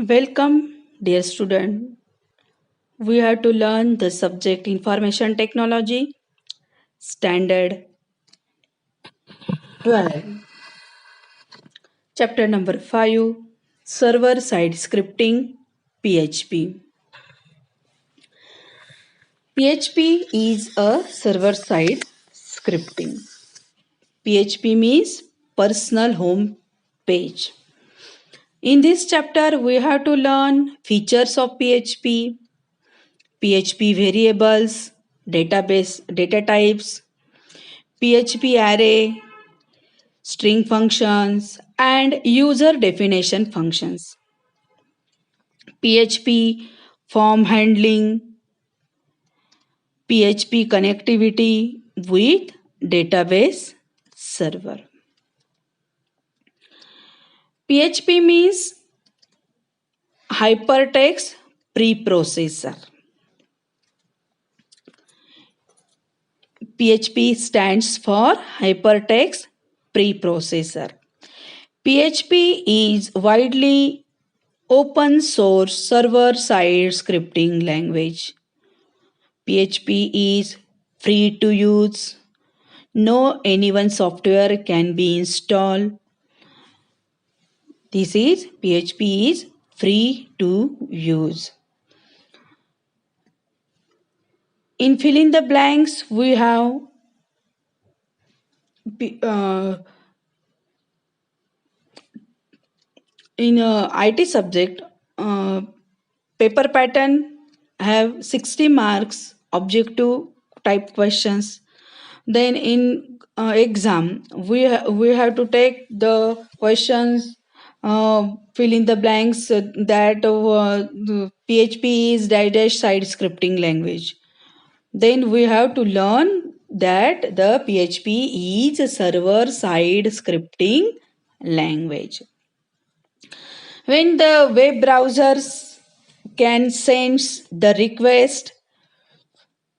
Welcome, dear student. We have to learn the subject Information Technology, Standard 12, Chapter number 5, Server Side Scripting, PHP. PHP is a server side scripting. PHP means personal home page. In this chapter, we have to learn features of PHP, PHP variables, database data types, PHP array, string functions, and user definition functions. PHP form handling, PHP connectivity with database server. PHP means hypertext preprocessor. PHP stands for hypertext preprocessor. PHP is widely open source server side scripting language. PHP is free to use. No anyone software can be installed. This is PHP is free to use. In fill in the blanks, we have in IT subject, paper pattern have 60 marks, objective type questions. Then in exam, we have to take the questions, fill in the blanks that the PHP is dash side scripting language. Then we have to learn that the PHP is a server side scripting language. When the web browsers can send the request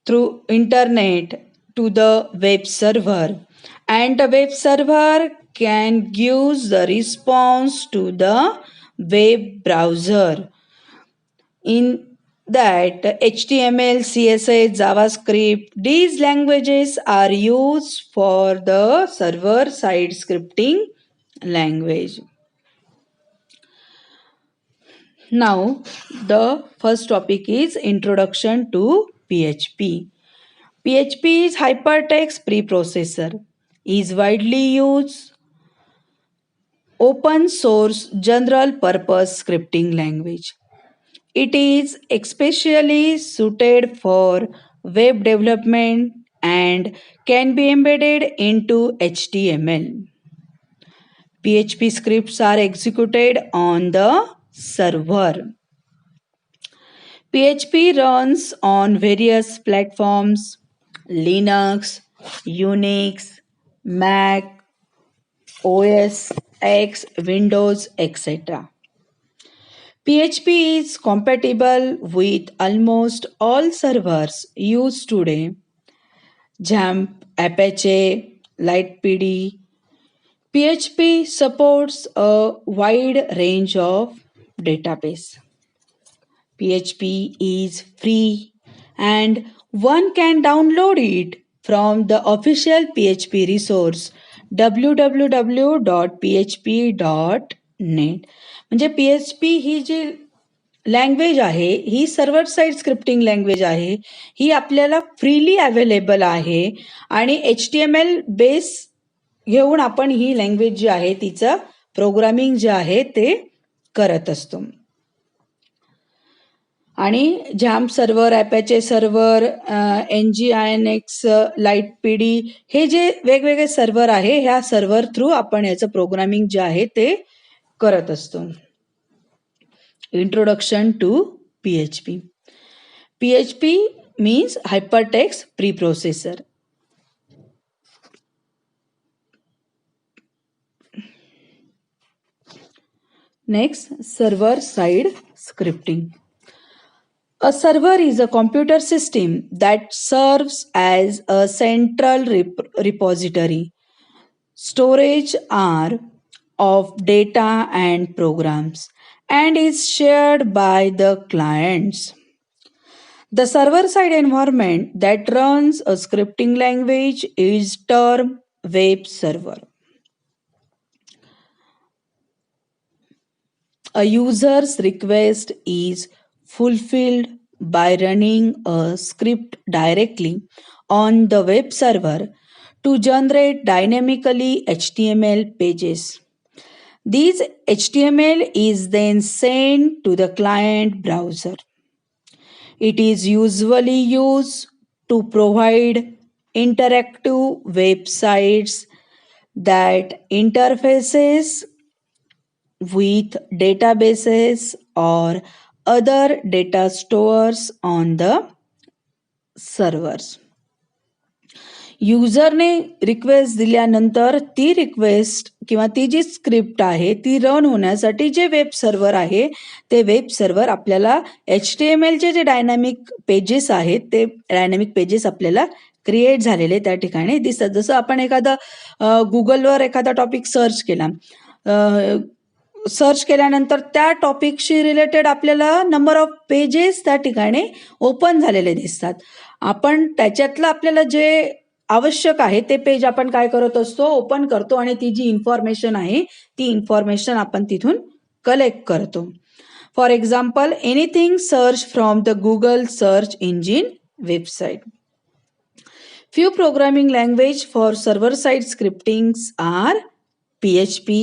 through internet to the web server, and the web server can give the response to the web browser. In that HTML, CSS, JavaScript, these languages are used for the server side scripting language. Now, the first topic is Introduction to PHP. PHP is hypertext preprocessor, is widely used open source general purpose scripting language. It is especially suited for web development and can be embedded into HTML. PHP scripts are executed on the server. PHP runs on various platforms: Linux, Unix, Mac, OS X, Windows, etc. PHP is compatible with almost all servers used today: XAMPP, Apache, LightPD. PHP supports a wide range of database. PHP is free and one can download it from the official PHP resource www.php.net. म्हणजे PHP ही जी language आहे ही server side scripting language आहे, ही आपल्याला freely available आहे आणि HTML base घेऊन आपण ही language जी आहे तिचं प्रोग्रामिंग जे आहे ते करत असतो. आणि झॅम्प सर्व्हर, ॲपॅचे सर्व्हर, NGINX, LightPD हे जे वेगवेगळे सर्व्हर आहे, ह्या सर्व्हर थ्रू आपण याचं प्रोग्रामिंग जे आहे ते करत असतो. Introduction to PHP. PHP means hypertext preprocessor. Next, server side scripting. A server is a computer system that serves as a central repository. Storage are of data and programs and is shared by the clients. The server-side environment that runs a scripting language is termed web server. A user's request is fulfilled by running a script directly on the web server to generate dynamically HTML pages. These HTML is then sent to the client browser. It is usually used to provide interactive websites that interfaces with databases or other data stores on the servers. युजरने request दिल्यानंतर ती request किंवा ती जी script आहे ती run होण्यासाठी जे web server आहे ते वेब सर्व्हर आपल्याला HTMLचे जे डायनॅमिक पेजेस आहेत ते डायनॅमिक पेजेस आपल्याला क्रिएट झालेले त्या ठिकाणी दिसतात. जसं आपण गुगलवर एखादा टॉपिक सर्च केला, सर्च केल्यानंतर त्या टॉपिकशी रिलेटेड आपल्याला नंबर ऑफ पेजेस त्या ठिकाणी ओपन झालेले दिसतात. आपण त्याच्यातलं आपल्याला जे आवश्यक आहे ते पेज आपण काय करत असतो, ओपन करतो आणि ती जी इन्फॉर्मेशन आहे ती इन्फॉर्मेशन आपण तिथून कलेक्ट करतो. For example, anything search from the Google search engine website. Few programming language for server-side scriptings are PHP,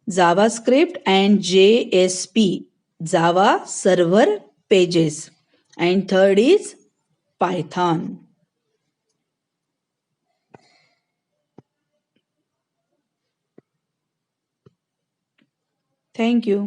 JavaScript and JSP, Java Server Pages, and third is Python. Thank you.